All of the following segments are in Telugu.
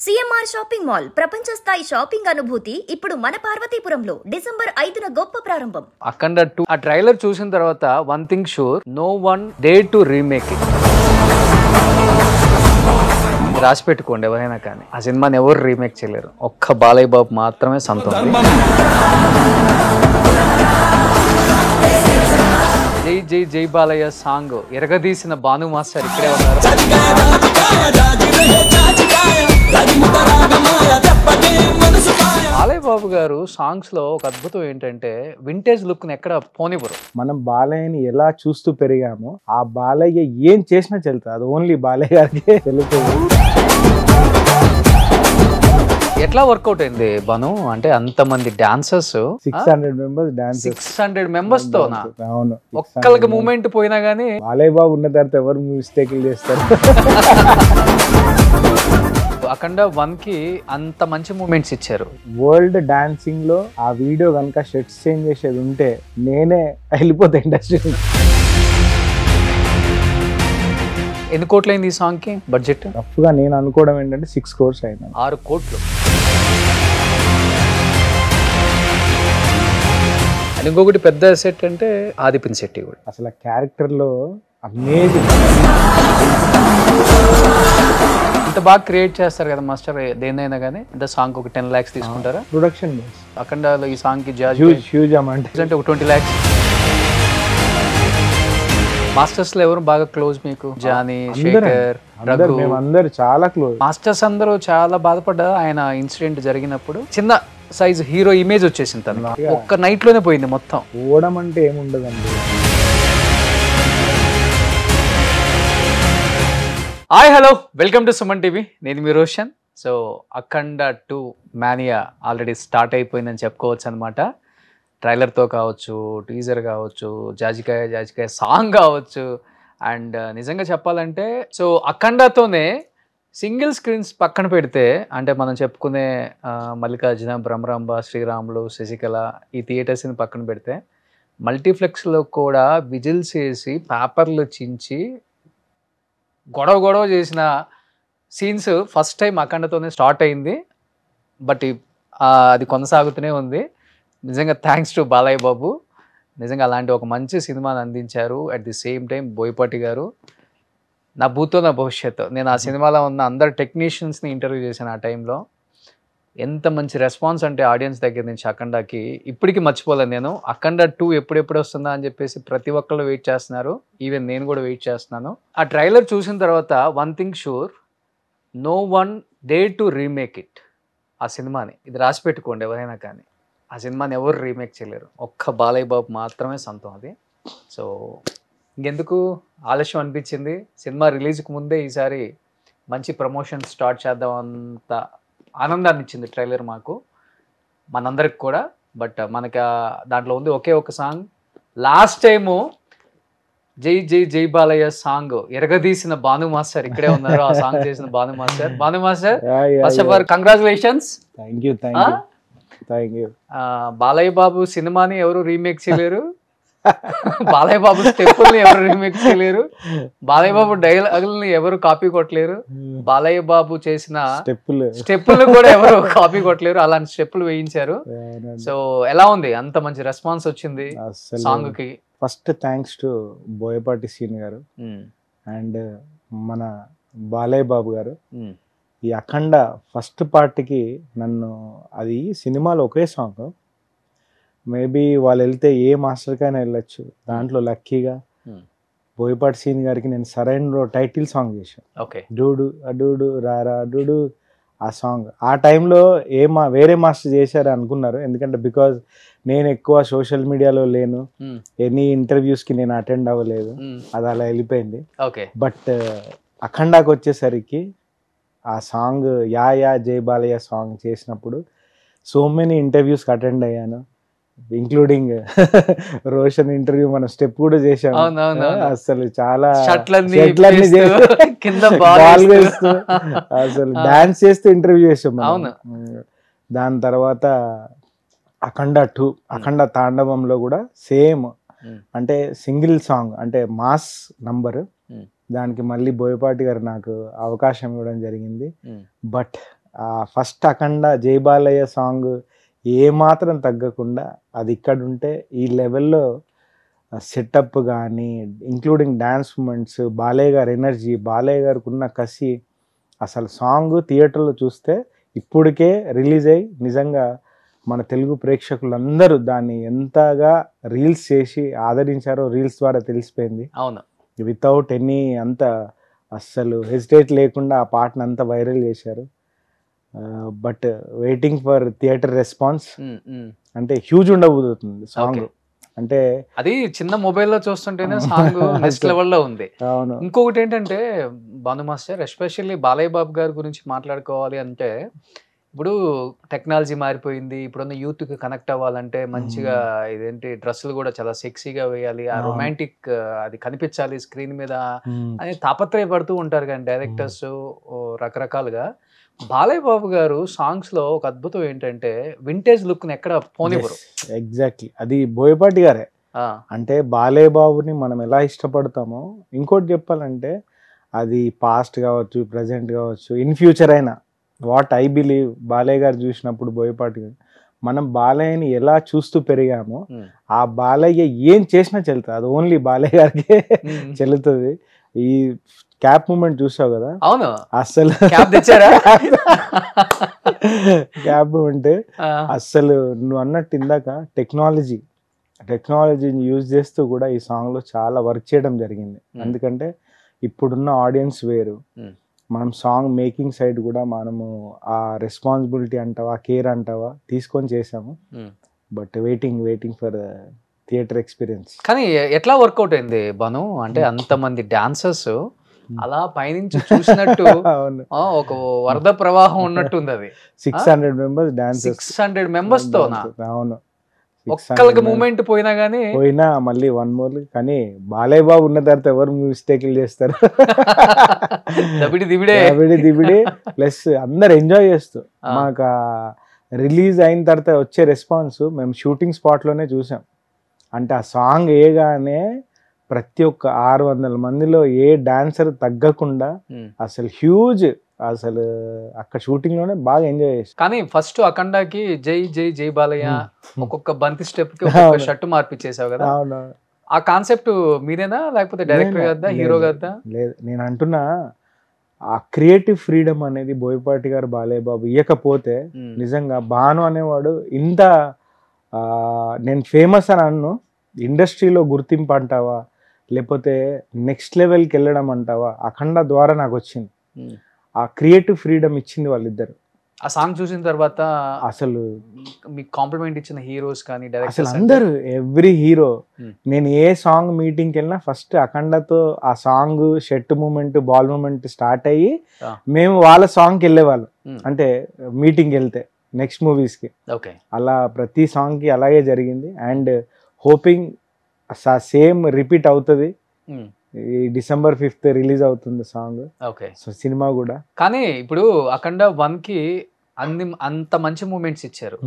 సిఎంఆర్ షాపింగ్ మాల్ ప్రపంచ స్థాయి షాపింగ్ అనుభూతి ఇప్పుడు మన పార్వతీపురంలో డిసెంబర్ 5న గొప్ప ప్రారంభం. అఖండ 2 ఆ ట్రైలర్ చూసిన తర్వాత one thing sure, no one dare to remake it. రాసి పెట్టుకోండి ఎవరైనా కానీ, ఆ సినిమాని ఎవరు రీమేక్ చేయలేరు. ఒక్క బాలయ్య బాబు మాత్రమే సొంతం. జై జై జై బాలయ్య సాంగ్ ఎరగదీసిన భాను మాస్టర్ ఇక్కడే ఉన్నారు. బాలయ్య బాబు గారు సాంగ్స్ లో ఒక అద్భుతం ఏంటంటే వింటేజ్ లుక్ ని ఎక్కడ పోనివ్వరు. మనం బాలయ్యని ఎలా చూస్తూ పెరిగామో ఆ బాలయ్య ఏం చేసినా చెల్తుంది, అది ఓన్లీ బాలయ్య గారికి తెలుస్తుంది. ఎట్లా వర్కౌట్ అయింది బను అంటే అంతమంది డాన్సర్స్ 600 మెంబర్స్ డాన్స్ 600 మెంబర్స్ తో అవును, ఒక్కళ్ళకి మూమెంట్ పోయినా గానీ బాలయ్య బాబు ఉన్న తర్వాత ఎవరు మిస్టేక్లు చేస్తారు. అఖండ 1 కి అంత మంచి మూమెంట్స్ ఇచ్చారు. వరల్డ్ డాన్సింగ్ లో ఆ వీడియో కనుక షర్ట్స్ చేంజ్ చేసేది ఉంటే నేనే వెళ్ళిపోతా ఇండస్ట్రీ. ఎన్ని కోట్లు అయింది ఈ సాంగ్ కి బడ్జెట్? రఫ్ గా నేను అనుకోవడం ఏంటంటే 6 crores అయింది. 6 కోట్లు. ఇంకొకటి పెద్ద సెట్ అంటే ఆది పినిశెట్టి కూడా అసలు ఆ క్యారెక్టర్ లో అమేజింగ్. ఇంత బాగా క్రియేట్ చేస్తారు కదా మాస్టర్, దేనైనా కానీ ఇంత సాంగ్ ఒక 10 lakhs తీసుకుంటారా? ప్రొడక్షన్ అఖండలో ఈ సాంగ్ కి హ్యూజ్ అమౌంట్ అంటే ఒక 20 lakhs. మాస్టర్స్ లో ఎవరు బాగా క్లోజ్ మీకు? జానీ, శేఖర్, రఘు, మేమందరూ చాలా క్లోజ్. మాస్టర్స్ అందరూ చాలా బాధపడ్డారు ఆయన ఇన్సిడెంట్ జరిగినప్పుడు. చిన్న సైజ్ హీరో ఇమేజ్ వచ్చేసింది తనకి, ఒక్క నైట్ లోనే పోయింది మొత్తం. పోవడం అంటే ఏముండదండి. Hi hello, welcome to Suman TV. నేను మీ రోషన్. సో అఖండ 2 మానియా ఆల్రెడీ స్టార్ట్ అయిపోయిందని చెప్పుకోవచ్చు అనమాట. ట్రైలర్తో కావచ్చు, టీజర్ కావచ్చు, జాజికాయ సాంగ్ కావచ్చు. అండ్ నిజంగా చెప్పాలంటే సో అఖండతోనే సింగిల్ స్క్రీన్స్ పక్కన పెడితే, అంటే మనం చెప్పుకునే మల్లికార్జున, బ్రహ్మరాంబ, శ్రీరాములు, శశికళ ఈ థియేటర్స్ని పక్కన పెడితే మల్టీప్లెక్స్లో కూడా విజిల్స్ వేసి పేపర్లు చించి గొడవ చేసిన సీన్స్ ఫస్ట్ టైం అఖండతోనే స్టార్ట్ అయింది. బట్ అది కొనసాగుతూనే ఉంది. నిజంగా థ్యాంక్స్ టు బాలయ్య బాబు. నిజంగా అలాంటి ఒక మంచి సినిమాని అందించారు. At the same time Boyapati గారు నా భూతో నా భవిష్యత్తు. నేను ఆ సినిమాలో ఉన్న అందరు టెక్నీషియన్స్ని ఇంటర్వ్యూ చేశాను ఆ టైంలో. ఎంత మంచి రెస్పాన్స్ అంటే ఆడియన్స్ దగ్గర నుంచి అఖండకి ఇప్పటికీ మర్చిపోలేదు నేను. అఖండ 2 ఎప్పుడెప్పుడు వస్తుందా అని చెప్పేసి ప్రతి ఒక్కళ్ళు వెయిట్ చేస్తున్నారు. ఈవెన్ నేను కూడా వెయిట్ చేస్తున్నాను. ఆ ట్రైలర్ చూసిన తర్వాత one thing sure, no one dare to remake it. ఆ సినిమాని ఇది రాసి పెట్టుకోండి ఎవరైనా కానీ, ఆ సినిమాని ఎవరు రీమేక్ చేయలేరు. ఒక్క బాలయ్య బాబు మాత్రమే సొంతం అది. సో ఇంకెందుకు ఆలస్యం అనిపించింది. సినిమా రిలీజ్కి ముందే ఈసారి మంచి ప్రమోషన్ స్టార్ట్ చేద్దాం అంత ఆనందాన్ని ఇచ్చింది ట్రైలర్ మాకు, మనందరికి కూడా. బట్ మనకి దాంట్లో ఉంది ఒకే ఒక సాంగ్. లాస్ట్ టైము జై జై జై బాలయ్య సాంగ్ ఎరగదీసిన భాను మాస్టర్ ఇక్కడే ఉన్నారు. ఆ సాంగ్ చేసిన Bhanu master. First of all congratulations. Thank you. Balayya బాబు సినిమాని ఎవరు రీమేక్ చేయలేరు, బాలయ్య బాబు స్టెప్పుల్ని ఎవరు రీమేక్ చేయలేరు, బాలయ్య బాబు డైలాగుల్ని ఎవరు కాపీ కొట్టలేరు, బాలయ్య బాబు చేసిన స్టెప్పులు కూడా ఎవరు కాపీ కొట్టలేరు. అలాంటి స్టెప్పులు వేయించారు. సో ఎలా ఉంది? అంత మంచి రెస్పాన్స్ వచ్చింది సాంగ్ కి. ఫస్ట్ థ్యాంక్స్ టు బోయపాటి సీన్ గారు అండ్ మన బాలయ్య బాబు గారు. ఈ అఖండ ఫస్ట్ పార్ట్కి నన్ను, అది సినిమాలో ఒకే సాంగ్, మేబీ వాళ్ళు వెళ్తే ఏ మాస్టర్కైనా వెళ్ళొచ్చు. దాంట్లో లక్కీగా బోయపాటి సీన్ గారికి నేను సరైన టైటిల్ సాంగ్ చేశాను. ఓకే, డూడు అడూడు రారా డూడు. ఆ సాంగ్ ఆ టైంలో వేరే మాస్టర్ చేశారు అనుకున్నారు, ఎందుకంటే బికాజ్ నేను ఎక్కువ సోషల్ మీడియాలో లేను, ఎనీ ఇంటర్వ్యూస్కి నేను అటెండ్ అవ్వలేదు, అది అలా వెళ్ళిపోయింది. బట్ అఖండాకి వచ్చేసరికి ఆ సాంగ్ యా యా జై బాలయ్య సాంగ్ చేసినప్పుడు సో మెనీ ఇంటర్వ్యూస్కి అటెండ్ అయ్యాను, ఇంక్లూడింగ్ రోషన్ ఇంటర్వ్యూ మన స్టెప్ కూడా చేశాము. అసలు చాలా అసలు డాన్స్ చేస్తూ ఇంటర్వ్యూ చేసాం. దాని తర్వాత అఖండ 2 అఖండ తాండవంలో కూడా సేమ్, అంటే సింగిల్ సాంగ్, అంటే మాస్ నంబర్. దానికి మళ్ళీ బోయపాటి గారు నాకు అవకాశం ఇవ్వడం జరిగింది. బట్ ఆ ఫస్ట్ అఖండ జై బాలయ్య సాంగ్ ఏమాత్రం తగ్గకుండా అది ఇక్కడ ఉంటే ఈ లెవెల్లో సెటప్ కానీ ఇంక్లూడింగ్ డ్యాన్స్ మూమెంట్స్, బాలయ్య గారి ఎనర్జీ, బాలయ్య గారికి ఉన్న కసి, అసలు సాంగ్ థియేటర్లో చూస్తే ఇప్పటికే రిలీజ్ అయ్యి నిజంగా మన తెలుగు ప్రేక్షకులందరూ దాన్ని ఎంతగా రీల్స్ చేసి ఆదరించారో రీల్స్ ద్వారా తెలిసిపోయింది. అవును, వితౌట్ ఎనీ అంత అస్సలు హెసిటేట్ లేకుండా ఆ పాటను అంతా వైరల్ చేశారు. But waiting for theatre response. అంటే హ్యూజ్ ఉండబోతుంది సాంగ్. అంటే అది చిన్న మొబైల్లో చూస్తుంటేనే సాంగ్ నెక్స్ట్ లెవెల్లో ఉంది. అవును. ఇంకొకటి ఏంటంటే భాను మాస్టర్, ఎస్పెషల్లీ బాలయ్య బాబు గారి గురించి మాట్లాడుకోవాలి అంటే, ఇప్పుడు టెక్నాలజీ మారిపోయింది. ఇప్పుడున్న యూత్కి కనెక్ట్ అవ్వాలంటే మంచిగా ఇదేంటి డ్రెస్సులు కూడా చాలా సెక్సీగా వేయాలి, ఆ రొమాంటిక్ అది కనిపించాలి స్క్రీన్ మీద అని తాపత్రయపడుతూ ఉంటారు కానీ డైరెక్టర్స్ రకరకాలుగా. బాలయ్య బాబు గారు సాంగ్స్ లో ఒక అద్భుతం ఏంటంటే వింటేజ్ లుక్ ని ఎక్కడ పోనివ్వరు. ఎగ్జాక్ట్లీ, అది బోయపాటి గారే. అంటే బాలయ్య బాబుని మనం ఎలా ఇష్టపడతామో, ఇంకోటి చెప్పాలంటే అది పాస్ట్ కావచ్చు, ప్రజెంట్ కావచ్చు, ఇన్ ఫ్యూచర్ అయినా, వాట్ ఐ బిలీవ్ బాలయ్య గారు చూసినప్పుడు బోయపాటి గారు, మనం బాలయ్యని ఎలా చూస్తూ పెరిగామో ఆ బాలయ్య ఏం చేసినా చెల్లుతుంది. అది ఓన్లీ బాలయ్య గారికి చెల్లుతుంది. ఈ క్యాప్ మూమెంట్ చూసావు కదా? అవును, అస్సలు క్యాప్ తెచ్చారా? క్యాప్ మూమెంట్ అస్సలు నువ్వు అన్నట్టు ఇందాక టెక్నాలజీని యూజ్ చేస్తూ కూడా ఈ సాంగ్ లో చాలా వర్క్ చేయడం జరిగింది. ఎందుకంటే ఇప్పుడున్న ఆడియన్స్ వేరు, మనం సాంగ్ మేకింగ్ సైడ్ కూడా మనము ఆ రెస్పాన్సిబిలిటీ అంటావా, కేర్ అంటావా తీసుకొని చేసాము. But waiting for theatre experience. కానీ ఎట్లా వర్కౌట్ అయింది బాను? అంటే అంతమంది డాన్సర్స్ అలా పైనుంచి చూసినట్టు ఒక వరద ప్రవాహం ఉన్నట్టుంది. అది 600 మెంబర్స్ డాన్సర్స్, 600 మెంబర్స్ తో. అవును, ఒక్కళ్ళకి మూమెంట్ పోయినా మళ్ళీ వన్ మోర్. కానీ బాలయ్య బాబు ఉన్న తర్వాత ఎవరు మిస్టేక్లు చేస్తారు? దిబిడే ప్లస్ అందరు ఎంజాయ్ చేస్తూ. మాకు రిలీజ్ అయిన తర్వాత వచ్చే రెస్పాన్స్ మేము షూటింగ్ స్పాట్ లోనే చూసాం. అంటే ఆ సాంగ్ వేయగానే ప్రతి ఒక్క 600 మందిలో ఏ డాన్సర్ తగ్గకుండా అసలు హ్యూజ్, అసలు అక్కడ షూటింగ్ లోనే బాగా ఎంజాయ్ చేసి. కానీ ఫస్ట్ అఖండాకి జై జై జై బాలయ్య ఒక్కొక్క బంతి స్టెప్ కి ఒక్కొక్క షర్ట్ మార్పిచ్చేసావు కదా? అవును. ఆ కాన్సెప్ట్ మీరేనా లేకపోతే డైరెక్టర్ కదా, హీరో కదా? లేదు, నేను అంటున్నా ఆ క్రియేటివ్ ఫ్రీడమ్ అనేది బోయపాటి గారు బాలయ్య బాబు ఇవ్వకపోతే నిజంగా భాను అనేవాడు ఇంత నేను ఫేమస్ అని అన్ను, ఇండస్ట్రీలో గుర్తింపు అంటావా లేకపోతే నెక్స్ట్ లెవెల్కి వెళ్ళడం అంటావా, అఖండ ద్వారా నాకు వచ్చింది. ఆ క్రియేటివ్ ఫ్రీడమ్ ఇచ్చింది వాళ్ళిద్దరు. ఆ సాంగ్ చూసిన తర్వాత అసలు మీకు కాంప్లిమెంట్ ఇచ్చిన హీరోస్ కానీ అసలు అందరూ, ఎవ్రీ హీరో, నేను ఏ సాంగ్ మీటింగ్కి వెళ్ళినా ఫస్ట్ అఖండతో ఆ song shirt moment, ball moment start అయ్యి మేము వాళ్ళ సాంగ్కి వెళ్ళేవాళ్ళం. అంటే మీటింగ్కి వెళ్తే నెక్స్ట్ మూవీస్కి. అలా ప్రతి సాంగ్కి అలాగే జరిగింది. అండ్ హోపింగ్ సేమ్ రిపీట్ అవుతుంది. ఈ December 5th రిలీజ్ అవుతుంది సాంగ్. సో సినిమా కూడా. కానీ ఇప్పుడు అఖండ 1 కి అంత మంచి మూమెంట్స్ ఇచ్చారు.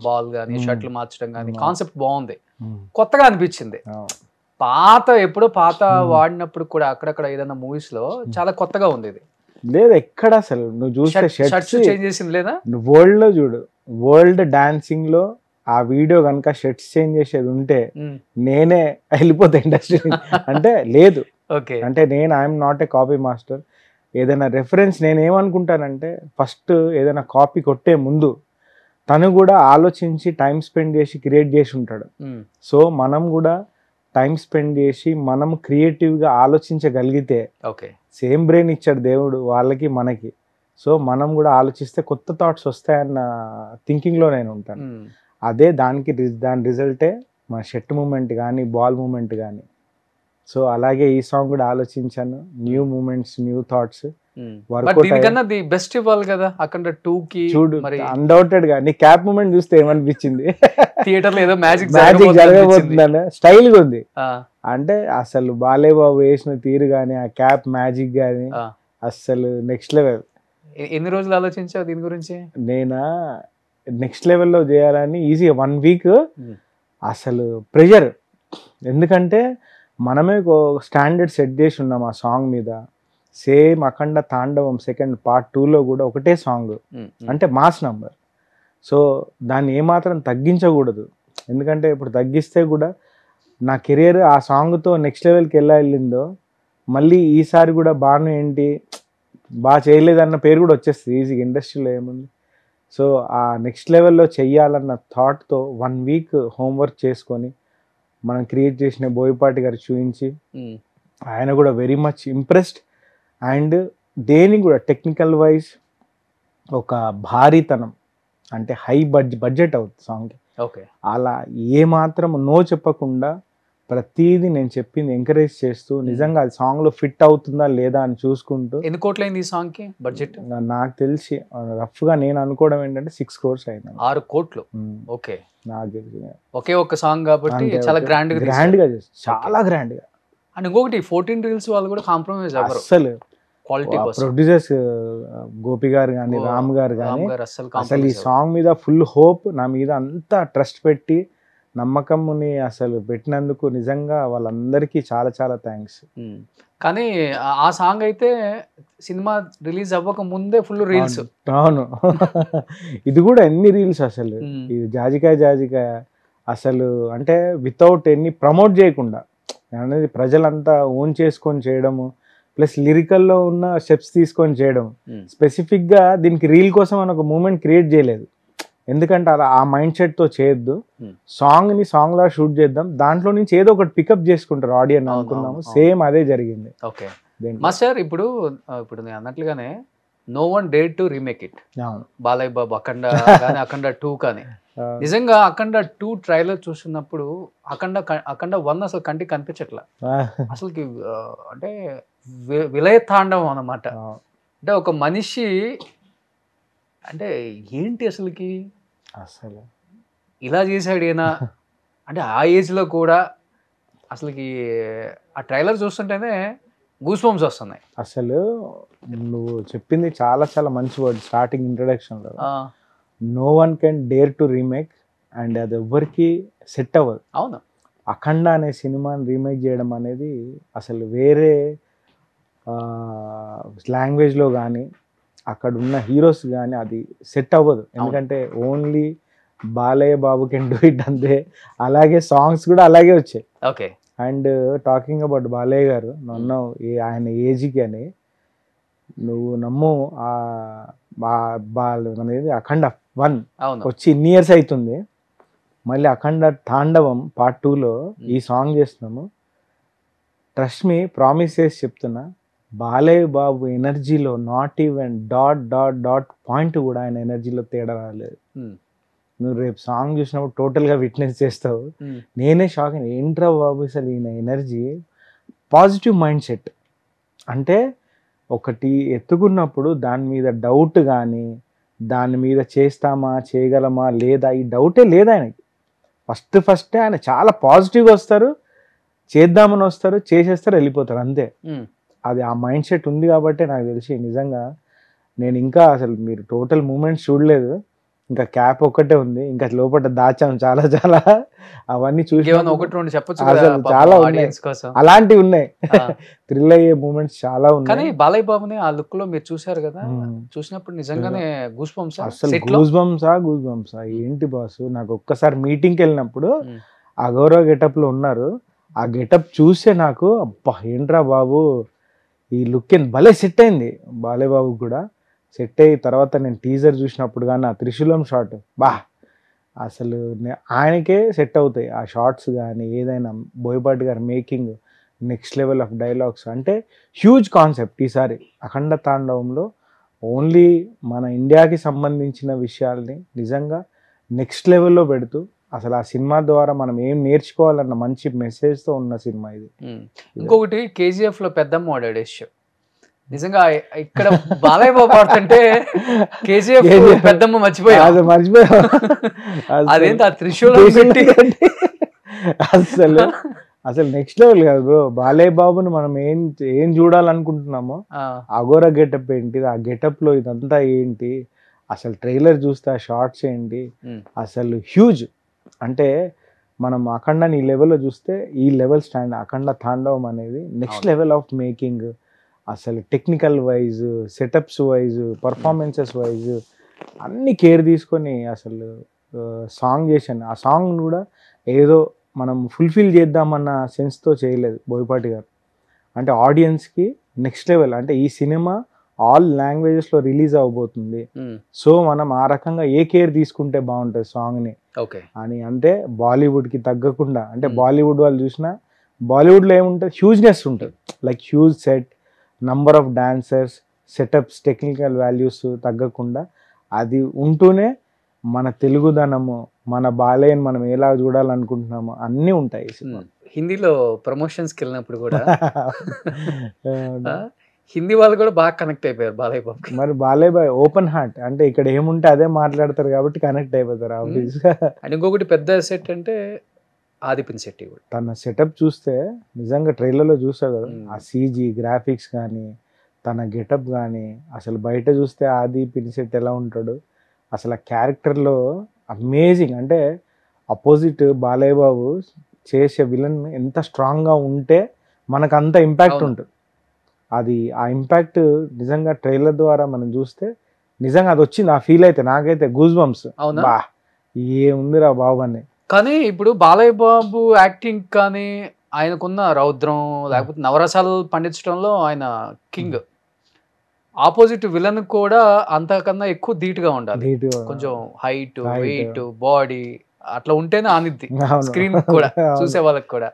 బాల్ గానీ, షర్ట్లు మార్చడం గానీ, కాన్సెప్ట్ బాగుంది, కొత్తగా అనిపించింది. ఎప్పుడో పాత వాడినప్పుడు కూడా అక్కడక్కడ ఏదైనా మూవీస్ లో చాలా కొత్తగా ఉంది. ఇది లేదు ఎక్కడ అసలు నువ్వు చూస్తే షర్ట్స్ చేంజ్ చేసింది లేదా? వరల్డ్ లో చూడు, వరల్డ్ డాన్సింగ్ లో ఆ వీడియో కనుక షర్ట్స్ చేంజ్ చేసేది ఉంటే నేనే వెళ్ళిపోతా ఇండస్ట్రీ. అంటే లేదు, అంటే నేను I'm not a copy master. ఏదైనా రెఫరెన్స్ నేను ఏమనుకుంటానంటే ఫస్ట్ ఏదైనా కాపీ కొట్టే ముందు తను కూడా ఆలోచించి టైం స్పెండ్ చేసి క్రియేట్ చేసి ఉంటాడు. సో మనం కూడా టైం స్పెండ్ చేసి మనం క్రియేటివ్గా ఆలోచించగలిగితే, సేమ్ బ్రెయిన్ ఇచ్చాడు దేవుడు వాళ్ళకి మనకి, సో మనం కూడా ఆలోచిస్తే కొత్త థాట్స్ వస్తాయన్న థింకింగ్లో నేను ఉంటాను. అదే దాని రిజల్టే మా షర్ట్ మూమెంట్ కానీ, బాల్ మూమెంట్ కానీ. సో అలాగే ఈ సాంగ్ కూడా ఆలోచించాను, new moments, new thoughts. Best ఇవ్వాలి కదా అక్కడ 2 కి. చూడు, అన్డౌటెడ్ గా నీ క్యాప్ మూమెంట్ చూస్తే ఏమనిపించింది? థియేటర్ లో ఏదో మ్యాజిక్ జరగబోతుందని స్టైల్ గా ఉంది. అంటే అసలు బాలయ్య బాబు వేసిన తీరు గానీ, ఆ క్యాప్ మ్యాజిక్ గానీ అసలు నెక్స్ట్ లెవెల్. ఎన్ని రోజులు ఆలోచించావు దీని గురించి? నేనా నెక్స్ట్ లెవెల్లో చేయాలని ఈజీగా 1 వీక్ అసలు ప్రెషర్. ఎందుకంటే మనమే స్టాండర్డ్ సెట్ చేసి ఉన్నాం ఆ సాంగ్ మీద. సేమ్ అఖండ తాండవం సెకండ్ పార్ట్ 2లో కూడా ఒకటే సాంగ్, అంటే మాస్ నంబర్. సో దాన్ని ఏమాత్రం తగ్గించకూడదు, ఎందుకంటే ఇప్పుడు తగ్గిస్తే కూడా నా కెరియర్ ఆ సాంగ్తో నెక్స్ట్ లెవెల్కి ఎలా వెళ్ళిందో మళ్ళీ ఈసారి కూడా బాను ఏంటి బాగా చేయలేదన్న పేరు కూడా వచ్చేస్తుంది ఈజీగా, ఇండస్ట్రీలో ఏముంది. సో ఆ నెక్స్ట్ లెవెల్లో చెయ్యాలన్న థాట్తో 1 వీక్ హోంవర్క్ చేసుకొని మనం క్రియేట్ చేసిన బోయపాటి గారు చూపించి ఆయన కూడా వెరీ మచ్ ఇంప్రెస్డ్. అండ్ దేనికి కూడా టెక్నికల్ వైజ్ ఒక భారీతనం, అంటే హై బడ్జెట్ అవుతుంది సాంగ్కి. ఓకే, అలా ఏమాత్రం నో చెప్పకుండా ప్రతిదీ నేను చెప్పింది ఎంకరేజ్ చేస్తూ నిజంగా అది సాంగ్లో ఫిట్ అవుతుందా లేదా అని చూసుకుంటూ. ఎన్ని కోట్లు అయింది ఈ సాంగ్కి బడ్జెట్? నాకు తెలిసి రఫ్గా నేను అనుకోవడం ఏంటంటే 6 crores అయింది. 6 కోట్లు. ఓకే, నాకు తెలిసి ఒకే ఒక్క సాంగ్ కాబట్టి చాలా గ్రాండ్ గా చాలా గ్రాండ్ గా. అండ్ ఇంకొకటి 14 Reels వాళ్ళు కూడా కాంప్రమైజ్ అవ్వరు అసలు. క్వాలిటీ కోసం. ప్రొడ్యూసర్స్ గోపి గారు కానీ రామ్ గారు కానీ అసలు ఈ అసలు సాంగ్ మీద ఫుల్ హోప్, నా మీద అంతా ట్రస్ట్ పెట్టి నమ్మకంని అసలు పెట్టినందుకు నిజంగా వాళ్ళందరికీ చాలా చాలా థ్యాంక్స్. కానీ ఆ సాంగ్ అయితే సినిమా రిలీజ్ అవ్వక ముందే ఫుల్ రీల్స్. అవును, ఇది కూడా ఎన్ని రీల్స్ అసలు. ఇది జాజికాయ అసలు అంటే వితౌట్ ఎన్ని ప్రమోట్ చేయకుండా అనేది ప్రజలంతా ఓన్ చేసుకొని చేయడము, ప్లస్ లిరికల్లో ఉన్న స్టెప్స్ తీసుకొని చేయడం. స్పెసిఫిక్గా దీనికి రీల్ కోసం అని ఒక మూమెంట్ క్రియేట్ చేయలేదు, ఎందుకంటే అలా ఆ మైండ్ సెట్తో చేయొద్దు. సాంగ్ని సాంగ్లా షూట్ చేద్దాం, దాంట్లో నుంచి ఏదో ఒకటి పికప్ చేసుకుంటారు ఆడియన్స్ అనుకున్నాము. సేమ్ అదే జరిగింది. ఓకే మాస్టర్, ఇప్పుడు నేను అన్నట్లుగానే no one dare to remake it. Balayya బాబు అఖండ కానీ అఖండ 2 కానీ నిజంగా అఖండ 2 ట్రైలర్ చూస్తున్నప్పుడు అఖండ 1 అసలు కంటికి కనిపించట్లా అసలుకి. అంటే విలయ తాండవం అన్నమాట. అంటే ఒక మనిషి అంటే ఏంటి అసలుకి అసలు ఇలా చేశాడు ఈయన అంటే ఆ ఏజ్లో కూడా. అసలుకి ఆ ట్రైలర్ చూస్తుంటేనే గూస్ బంప్స్ వస్తున్నాయి. అసలు నువ్వు చెప్పింది చాలా చాలా మంచి వర్డ్ స్టార్టింగ్ ఇంట్రడక్షన్లో. No one can dare to remake, and అది ఎవ్వరికి సెట్ అవ్వదు. అవును, అఖండ అనే సినిమాని రీమేక్ చేయడం అనేది అసలు వేరే లాంగ్వేజ్లో కానీ అక్కడ ఉన్న హీరోస్ కానీ అది సెట్ అవ్వదు, ఎందుకంటే only Balayya Babu can do it అంతే. అలాగే సాంగ్స్ కూడా అలాగే వచ్చాయి. Okay, and talking about Balayya గారు, నన్ను ఆయన ఏజ్కి అని నువ్వు నమ్ము అనేది అఖండ 1 వచ్చి ఇన్ని ఇయర్స్ అవుతుంది, మళ్ళీ అఖండ తాండవం పార్ట్ 2లో ఈ సాంగ్ చేస్తున్నాము. ట్రస్ట్ మీ, ప్రామిస్ చేసి చెప్తున్నా, బాలయ్య బాబు ఎనర్జీలో నాట్ ఈవెన్ డాట్ పాయింట్ కూడా ఆయన ఎనర్జీలో తేడా రాలేదు. నువ్వు రేపు సాంగ్ చూసినప్పుడు టోటల్గా విట్నెస్ చేస్తావు. నేనే షాక్ అయినా, ఏంట్రా బాబు అసలు ఈయన ఎనర్జీ, పాజిటివ్ మైండ్ సెట్. అంటే ఒకటి ఎత్తుకున్నప్పుడు దాని మీద డౌట్ కానీ, దాని మీద చేస్తామా చేయగలమా లేదా ఈ డౌటే లేదు ఆయనకి. ఫస్ట్ ఆయన చాలా పాజిటివ్గా వస్తారు, చేద్దామని వస్తారు, చేసేస్తారు, వెళ్ళిపోతారు అంతే. అది ఆ మైండ్ సెట్ ఉంది కాబట్టి నాకు తెలిసి నిజంగా నేను ఇంకా అసలు మీరు టోటల్ మూమెంట్స్ చూడలేదు, ఇంకా క్యాప్ ఒక్కటే ఉంది, ఇంకా లోపల దాచాం చాలా చాలా. అవన్నీ చూసి చాలా ఉన్నాయి, అలాంటివి ఉన్నాయి, థ్రిల్ అయ్యే మూమెంట్స్ చాలా ఉన్నాయి. కానీ బాలయ్య బాబుని ఆ లుక్ లో మీరు చూసారు కదా, చూసినప్పుడు నిజంగానే గూస్ బంప్స్. అసలు గూస్ బంప్సా ఏంటి బాసు. నాకు ఒక్కసారి మీటింగ్కి వెళ్ళినప్పుడు అగౌరవ గెటప్ లో ఉన్నారు, ఆ గెటప్ చూస్తే నాకు అబ్బా ఏంట్రా బాబు ఈ లుక్ భలే సెట్ అయింది. బాలయ్య బాబు కూడా సెట్ అయ్యి తర్వాత నేను టీజర్ చూసినప్పుడు కానీ ఆ త్రిశూలం షాట్ అసలు ఆయనకే సెట్ అవుతాయి ఆ షార్ట్స్ కానీ ఏదైనా. బోయపాటి గారి making next level of dialogues, అంటే హ్యూజ్ కాన్సెప్ట్. ఈసారి అఖండ తాండవంలో ఓన్లీ మన ఇండియాకి సంబంధించిన విషయాల్ని నిజంగా నెక్స్ట్ లెవెల్లో పెడుతూ అసలు ఆ సినిమా ద్వారా మనం ఏం నేర్చుకోవాలన్న మంచి మెసేజ్తో ఉన్న సినిమా ఇది. ఇంకొకటి KGF లో పెద్దమ్మ వాడాడు యశ్. నిజంగా ఇక్కడ బాలయ్య బాబు ఆడుతుంటే KGF పెద్దమ్మ మర్చిపోయా. అదేంటి ఆ త్రిశూలం అసలు నెక్స్ట్ లెవెల్ కాదు బ్రో. బాలయ్య బాబుని మనం ఏం చూడాలనుకుంటున్నామో అఘోర గెటప్ ఏంటి, ఆ గెటప్ లో ఇదంతా ఏంటి, అసలు ట్రైలర్ చూస్తే ఆ షార్ట్స్ ఏంటి, అసలు హ్యూజ్. అంటే మనం అఖండని ఈ లెవెల్లో చూస్తే ఈ లెవెల్ స్టాండ్ అఖండ తాండవం అనేది నెక్స్ట్ లెవెల్ ఆఫ్ మేకింగ్. అసలు technical wise, setups wise, performances wise అన్ని కేర్ తీసుకొని అసలు సాంగ్ చేశాను. ఆ సాంగ్ కూడా ఏదో మనం ఫుల్ఫిల్ చేద్దామన్న సెన్స్తో చేయలేదు బోయపాటి గారు. అంటే ఆడియన్స్కి నెక్స్ట్ లెవెల్, అంటే ఈ సినిమా ఆల్ లాంగ్వేజెస్లో రిలీజ్ అవబోతుంది, సో మనం ఆ రకంగా ఏ కేర్ తీసుకుంటే బాగుంటుంది సాంగ్ని అని. అంటే బాలీవుడ్కి తగ్గకుండా, అంటే బాలీవుడ్ వాళ్ళు చూసినా బాలీవుడ్లో ఏముంటుంది, హ్యూజ్నెస్ ఉంటుంది, like huge set, number of dancers, setups, technical values తగ్గకుండా అది ఉంటూనే మన తెలుగుదనము, మన బాలయ్యని మనం ఎలా చూడాలనుకుంటున్నామో అన్నీ ఉంటాయి. హిందీలో ప్రమోషన్స్కి వెళ్ళినప్పుడు కూడా హిందీ వాళ్ళు కూడా బాగా కనెక్ట్ అయిపోయారు బాలయ్య బాబుకి. మరి బాలయ్య బాయ్ ఓపెన్ హార్ట్, అంటే ఇక్కడ ఏముంటే అదే మాట్లాడతారు కాబట్టి కనెక్ట్ అయిపోతారు ఆబ్వియస్గా. అండ్ ఇంకొకటి పెద్ద సెట్ అంటే ఆదిపిన్ శెట్టి కూడా తన సెటప్ చూస్తే నిజంగా ట్రైలర్లో చూసావు కదా, ఆ సీజీ గ్రాఫిక్స్ కానీ తన గెటప్ కానీ, అసలు బయట చూస్తే ఆది పినిశెట్టి ఎలా ఉంటాడు, అసలు ఆ క్యారెక్టర్లో అమేజింగ్. అంటే అపోజిట్ బాలయ్య బాబు చేసే విలన్ ఎంత స్ట్రాంగ్గా ఉంటే మనకు అంత ఇంపాక్ట్ ఉంటుంది. అది ఆ ఇంపాక్ట్ నిజంగా ట్రైలర్ ద్వారా మనం చూస్తే నిజంగా అది వచ్చింది. ఆ ఫీల్ అయితే నాకైతే గూస్ బంప్స్. బా ఏముందిరా బాబు అని. కానీ ఇప్పుడు బాలయ్య బాబు యాక్టింగ్ కానీ, ఆయనకున్న రౌద్రం లేకపోతే నవరసాలు పండించడంలో ఆయన కింగ్. ఆపోజిట్ విలన్ కూడా అంతకన్నా ఎక్కువ ధీటుగా ఉండాలి, కొంచెం హైట్, వెయిట్, బాడీ అట్లా ఉంటేనే ఆనిద్ది స్క్రీన్ కూడా, చూసే వాళ్ళకి కూడా.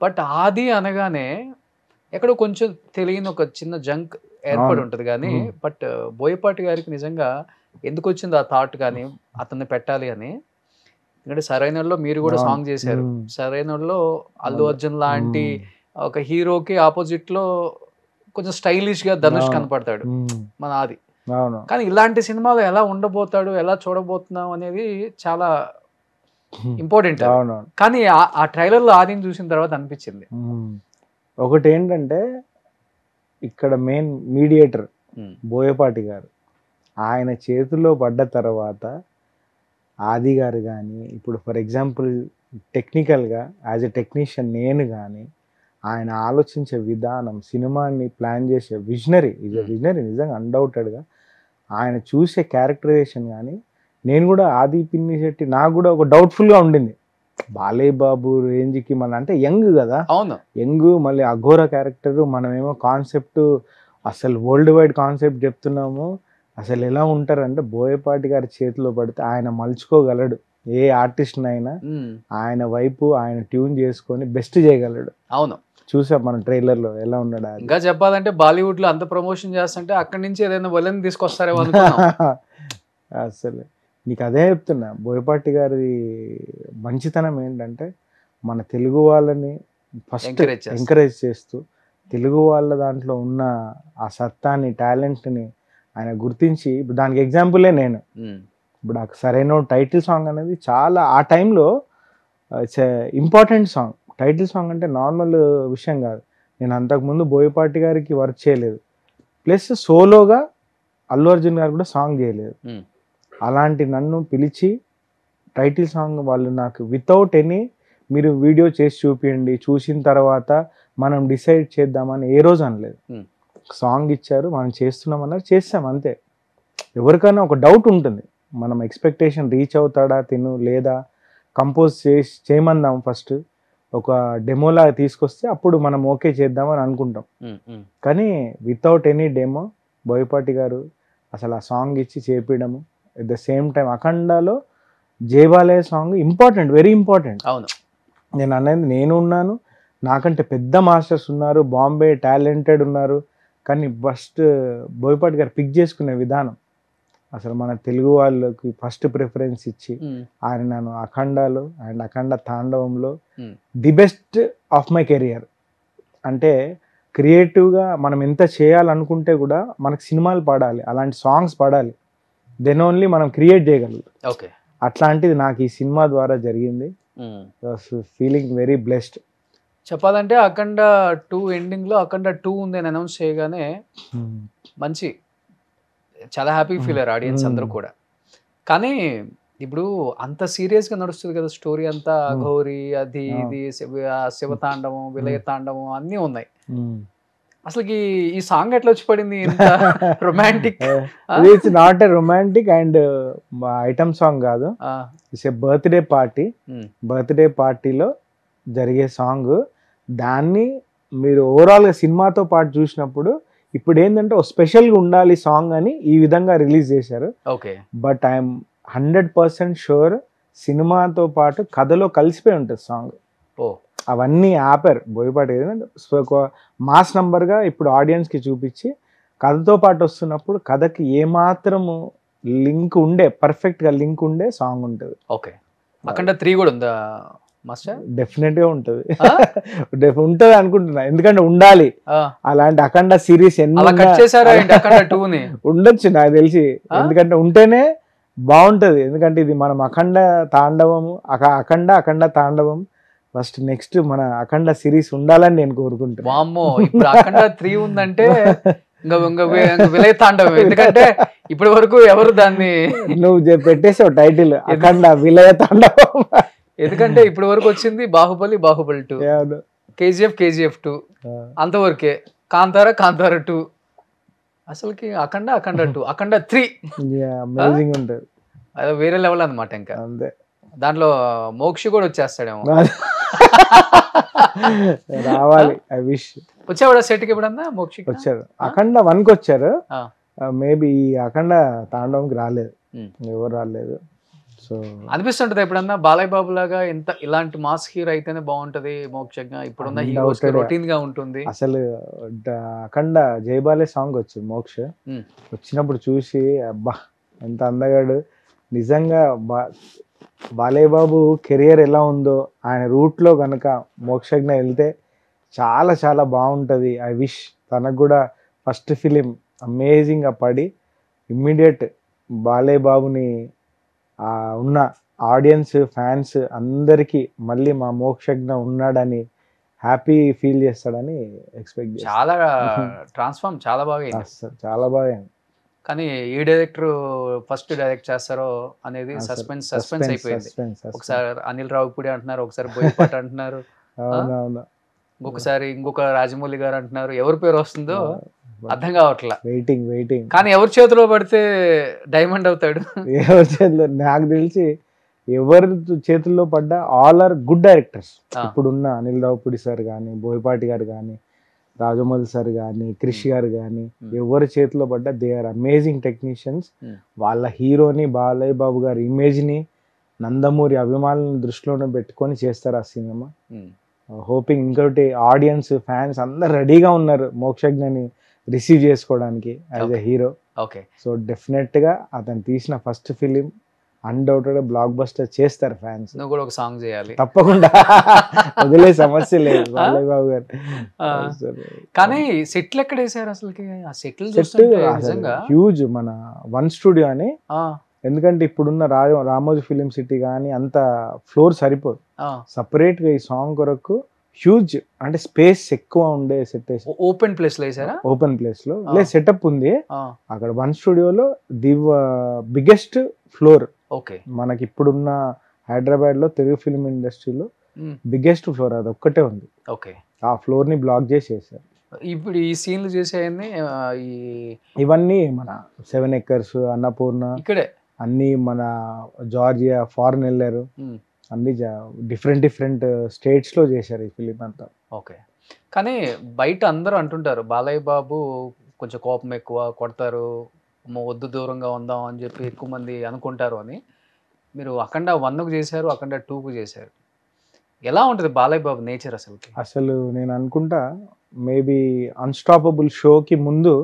బట్ ఆది అనగానే ఎక్కడో కొంచెం తెలియని ఒక చిన్న జంక్ ఏర్పడి ఉంటుంది. కానీ బట్ బోయపాటి గారికి నిజంగా ఎందుకు వచ్చింది ఆ థాట్ కానీ అతన్ని పెట్టాలి అని. ఎందుకంటే సరైనలో మీరు కూడా సాంగ్ చేశారు, సరైనలో అల్లు అర్జున్ లాంటి ఒక హీరోకి ఆపోజిట్ లో కొంచెం స్టైలిష్ గా ధనుష్ కనపడతాడు మన ఆది. కానీ ఇలాంటి సినిమాలు ఎలా ఉండబోతాడు, ఎలా చూడబోతున్నాం అనేది చాలా ఇంపార్టెంట్. కానీ ఆ ట్రైలర్ లో ఆదిని చూసిన తర్వాత అనిపించింది ఒకటి ఏంటంటే, ఇక్కడ మెయిన్ మీడియేటర్ బోయపాటి గారు, ఆయన చేతుల్లో పడ్డ తర్వాత ఆది గారు కానీ, ఇప్పుడు ఫర్ ఎగ్జాంపుల్ టెక్నికల్గా యాజ్ ఎ టెక్నీషియన్ నేను కానీ, ఆయన ఆలోచించే విధానం, సినిమాని ప్లాన్ చేసే విజనరీ, విజనరీ నిజంగా అన్డౌటెడ్గా. ఆయన చూసే క్యారెక్టరైజేషన్ కానీ, నేను కూడా ఆది పినిశెట్టి నాకు కూడా ఒక డౌట్ఫుల్గా ఉండింది. బాలయ్య బాబు రేంజ్కి మన అంటే యంగ్ కదా, అవును యంగ్, మళ్ళీ అఘోర క్యారెక్టర్, మనమేమో కాన్సెప్ట్ అసలు వరల్డ్ వైడ్ కాన్సెప్ట్ చెప్తున్నాము. అసలు ఎలా ఉంటారంటే బోయపాటి గారి చేతిలో పడితే ఆయన మలుచుకోగలడు ఏ ఆర్టిస్ట్నైనా, ఆయన వైపు ఆయన ట్యూన్ చేసుకొని బెస్ట్ చేయగలడు. అవును, చూసాం మనం ట్రైలర్లో ఎలా ఉన్నాడు. ఇంకా చెప్పాలంటే బాలీవుడ్ లో అంత ప్రమోషన్ చేస్తుంటే అక్కడి నుంచి ఏదైనా వలని తీసుకొస్తారేమో అసలు నీకు అదే చెప్తున్నా, బోయపాటి గారి మంచితనం ఏంటంటే మన తెలుగు వాళ్ళని ఫస్ట్ ఎంకరేజ్ చేస్తూ, తెలుగు వాళ్ళ దాంట్లో ఉన్న ఆ సత్తాని, టాలెంట్ని ఆయన గుర్తించి, ఇప్పుడు దానికి ఎగ్జాంపులే నేను. ఇప్పుడు నాకు సరైన టైటిల్ సాంగ్ అనేది చాలా ఆ టైంలో it's important song. Title song అంటే నార్మల్ విషయం కాదు. నేను అంతకుముందు బోయపాటి గారికి వర్క్ చేయలేదు, ప్లస్ సోలోగా అల్లు అర్జున్ గారు కూడా సాంగ్ చేయలేదు. అలాంటి నన్ను పిలిచి టైటిల్ సాంగ్ వాళ్ళు నాకు వితౌట్ ఎనీ మీరు వీడియో చేసి చూపించండి, చూసిన తర్వాత మనం డిసైడ్ చేద్దామని ఏ రోజు అనలేదు. సాంగ్ ఇచ్చారు, మనం చేస్తున్నామన్నారు, చేస్తాం అంతే. ఎవరికైనా ఒక డౌట్ ఉంటుంది, మనం ఎక్స్పెక్టేషన్ రీచ్ అవుతాడా తిను, లేదా కంపోజ్ చేయమందాం ఫస్ట్, ఒక డెమోలాగా తీసుకొస్తే అప్పుడు మనం ఓకే చేద్దామని అనుకుంటాం. కానీ వితౌట్ ఎనీ డెమో బోయపాటి గారు అసలు ఆ సాంగ్ ఇచ్చి చేపించడము. ఎట్ ద సేమ్ టైం అఖండాలో Jai Balayya song important, very important. అవును, నేను అనేది నేను ఉన్నాను, నాకంటే పెద్ద మాస్టర్స్ ఉన్నారు, బాంబే టాలెంటెడ్ ఉన్నారు, కానీ ఫస్ట్ బోయపాటి గారు పిక్ చేసుకునే విధానం, అసలు మన తెలుగు వాళ్ళకి ఫస్ట్ ప్రిఫరెన్స్ ఇచ్చి ఆయన నన్ను అఖండాలో అండ్ అఖండ తాండవంలో the best of my career. అంటే క్రియేటివ్గా మనం ఎంత చేయాలనుకుంటే కూడా మనకు సినిమాలు పడాలి, అలాంటి సాంగ్స్ పడాలి, దెన్ ఓన్లీ మనం క్రియేట్ చేయగలుగుతాం. ఓకే, అట్లాంటిది నాకు ఈ సినిమా ద్వారా జరిగింది. Feeling very blessed. చెప్పాలంటే అఖండ 2 ఎండింగ్లో అఖండ 2 ఉంది అని అనౌన్స్ చేయగానే మంచి చాలా హ్యాపీ ఫీల్ అయ్యారు ఆడియన్స్ అందరూ కూడా. కానీ ఇప్పుడు అంత సీరియస్గా నడుస్తుంది కదా స్టోరీ అంతా, గౌరీ అది ఇది శివతాండవం, విలయ తాండవం అన్నీ ఉన్నాయి. అసలుకి ఈ సాంగ్ ఎట్లా వచ్చి పడింది ఇంత romantic? It's not a romantic and item song కాదు, it's a birthday party. Birthday పార్టీలో జరిగే సాంగ్. దాన్ని మీరు ఓవరాల్గా సినిమాతో పాటు చూసినప్పుడు ఇప్పుడు ఏంటంటే ఒక స్పెషల్గా ఉండాలి సాంగ్ అని ఈ విధంగా రిలీజ్ చేశారు. ఓకే. బట్ ఐఎమ్ 100% షూర్ సినిమాతో పాటు కథలో కలిసిపోయి ఉంటుంది సాంగ్. అవన్నీ ఆపారు బోయపాటి. ఒక మాస్ నంబర్గా ఇప్పుడు ఆడియన్స్కి చూపించి కథతో పాటు వస్తున్నప్పుడు కథకి ఏమాత్రము లింక్ ఉండే, పర్ఫెక్ట్గా లింక్ ఉండే సాంగ్ ఉంటుంది. ఓకే. అఖండ 3 కూడా ఉందా మాస్టర్? డెఫినెట్గా ఉంటుంది. ఉంటుంది అనుకుంటున్నా, ఎందుకంటే ఉండాలి అలాంటి అఖండ సిరీస్. ఉండొచ్చు నాకు తెలిసి, ఎందుకంటే ఉంటేనే బాగుంటది. ఎందుకంటే ఇది మనం అఖండ తాండవము, అఖండ తాండవం ఫస్ట్, నెక్స్ట్ మన అఖండ సిరీస్ ఉండాలని నేను కోరుకుంటున్నాను. వామ్మో, ఇప్పుడు అఖండ 3 ఉందంటే విలయ తాండవం. ఎందుకంటే ఇప్పటి వరకు ఎవరు దాన్ని నువ్వు పెట్టేసావు టైటిల్ అఖండ విలయ తాండవం. ఎందుకంటే ఇప్పటి వరకు వచ్చింది బాహుబలి 2, KGF 2, అంతవరకే. కాంతార 2, అసలుకి అఖండ 2, అఖండ 3 అమేజింగ్ ఉంటుంది. అదే వేరే లెవెల్ అనమాట. ఇంకా అంతే. దాంట్లో మోక్షి కూడా వచ్చేస్తాడేమో. రావాలి. I wish. వచ్చావాడు సెట్కి ఎప్పుడన్నా? మోక్షి వచ్చారు, అఖండ 1కి వచ్చారు. మేబీ అఖండ తాండవంకి రాలేదు, ఎవరు రాలేదు. సో అనిపిస్తుంటది ఎప్పుడన్నా బాలయ్య బాబు లాగా ఇంత ఇలాంటి మాస్ హీరో అయితేనే బాగుంటది మోక్షంగా. ఇప్పుడున్న హీరోస్ రొటీన్ గా ఉంటుంది. అసలు అఖండ జయబాలే సాంగ్ వచ్చింది మోక్ష, వచ్చినప్పుడు చూసి అబ్బా ఎంత అందగాడు నిజంగా. బాలయ్య బాబు కెరియర్ ఎలా ఉందో ఆయన రూట్లో కనుక మోక్షజ్ఞ వెళ్తే చాలా చాలా బాగుంటుంది. ఐ విష్ తనకు కూడా ఫస్ట్ ఫిలిం అమేజింగ్గా పడి ఇమ్మీడియట్ బాలయ్య బాబుని ఉన్న ఆడియన్స్ ఫ్యాన్స్ అందరికీ మళ్ళీ మా మోక్షజ్ఞ ఉన్నాడని హ్యాపీ ఫీల్ చేస్తాడని ఎక్స్పెక్ట్ చేస్తాను. చాలా ట్రాన్స్ఫార్మ్ చాలా బాగా, చాలా బాగా. కానీ ఏ డైరెక్టర్ ఫస్ట్ డైరెక్ట్ చేస్తారో అనేది సస్పెన్స్ అయిపోయింది. ఒకసారి అనిల్ రావిపూడి అంటున్నారు, ఒకసారి బోయపాటి అంటున్నారు, ఇంకొక రాజమౌళి గారు అంటున్నారు. ఎవరి పేరు వస్తుందో అర్థం కావట్లా. వెయిటింగ్. కానీ ఎవరి చేతిలో పడితే డైమండ్ అవుతాడు. ఎవరి చేతిలో నాకు తెలిసి ఎవరి చేతుల్లో పడ్డా ఆల్ ఆర్ గుడ్ డైరెక్టర్స్. ఇప్పుడున్న అనిల్ రావిపూడి సార్ కానీ, బోయపాటి గారు కానీ, రాజమౌళి సార్ కానీ, క్రిష్ గారు కానీ, ఎవరి చేతిలో పడ్డా దే ఆర్ అమేజింగ్ టెక్నీషియన్స్. వాళ్ళ హీరోని బాలయ్య బాబు గారి ఇమేజ్ని, నందమూరి అభిమానులను దృష్టిలోనే పెట్టుకొని చేస్తారు ఆ సినిమా. హోపింగ్ ఇంకోటి ఆడియన్స్ ఫ్యాన్స్ అందరు రెడీగా ఉన్నారు మోక్షజ్ఞని రిసీవ్ చేసుకోవడానికి as a hero. Okay. So డెఫినెట్గా అతను తీసిన first film undoubted block buster చేస్తారు ఫ్యాన్స్. నువ్వు కూడా ఒక సాంగ్ చేయాలి తప్పకుండా, వదిలే సమస్య లేదు బాలయ్య బాబు గారు. కానీ సెట్లు ఎక్కడ వేసారు అసలుకి? ఆ సెట్లు హ్యూజ్. మన 1 స్టూడియో అని, ఎందుకంటే ఇప్పుడున్న రామోజీ ఫిలిం సిటీ కానీ అంత ఫ్లోర్ సరిపోదు. సపరేట్ గా ఈ సాంగ్ కొరకు హ్యూజ్, అంటే స్పేస్ ఎక్కువ ఉండే సెట్ వేసారు. ఓపెన్ ప్లేస్ లో వేసారా? ఓపెన్ ప్లేస్ లో సెటప్ ఉంది అక్కడ 1 స్టూడియోలో. The biggest floor. ఓకే. మనకి ఇప్పుడున్న హైదరాబాద్ లో తెలుగు ఫిల్మ్ ఇండస్ట్రీలో బిగ్గెస్ట్ ఫ్లోర్ అది ఒక్కటే ఉంది. ఓకే. ఆ ఫ్లోర్ ని బ్లాక్ చేసేసారు. ఇప్పుడు ఈ సీన్లు చేసేయన్ని ఇవన్నీ మన 7 ఎకర్స్, అన్నపూర్ణ, ఇక్కడే అన్ని మన జార్జియా, ఫారెన్ వెళ్ళారు, అన్ని డిఫరెంట్ స్టేట్స్ లో చేశారు ఈ ఫిలిం అంతా. ఓకే. కానీ బయట అందరూ అంటుంటారు బాలయ్య బాబు కొంచెం కోపం ఎక్కువ, కొడతారు, వద్దు దూరంగా ఉందాం అని చెప్పి ఎక్కువ మంది అనుకుంటారు అని. మీరు అఖండ 1కు చేశారు, అఖండ 2కు చేశారు. ఎలా ఉంటుంది బాలయ్య బాబు నేచర్ అసలుకి? అసలు నేను అనుకుంటా మేబీ అన్స్టాపబుల్ షోకి ముందు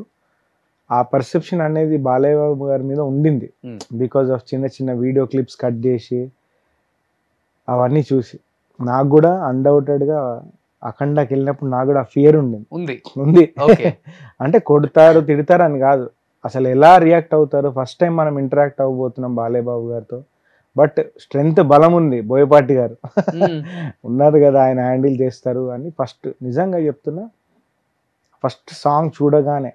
ఆ పర్సెప్షన్ అనేది బాలయ్య బాబు గారి మీద ఉండింది. బికాజ్ ఆఫ్ చిన్న చిన్న వీడియో క్లిప్స్ కట్ చేసి అవన్నీ చూసి నాకు కూడా అన్డౌటెడ్గా అఖండకి వెళ్ళినప్పుడు నాకు కూడా ఫియర్ ఉంది. అంటే కొడతారు, తిడతారు అని కాదు, అసలు ఎలా రియాక్ట్ అవుతారు. ఫస్ట్ టైం మనం ఇంటరాక్ట్ అవ్వబోతున్నాం బాలయ్య బాబు గారితో. బట్ స్ట్రెంగ్త్, బలం ఉంది బోయపాటి గారు ఉన్నారు కదా, ఆయన హ్యాండిల్ చేస్తారు అని. ఫస్ట్ నిజంగా చెప్తున్నా, ఫస్ట్ సాంగ్ చూడగానే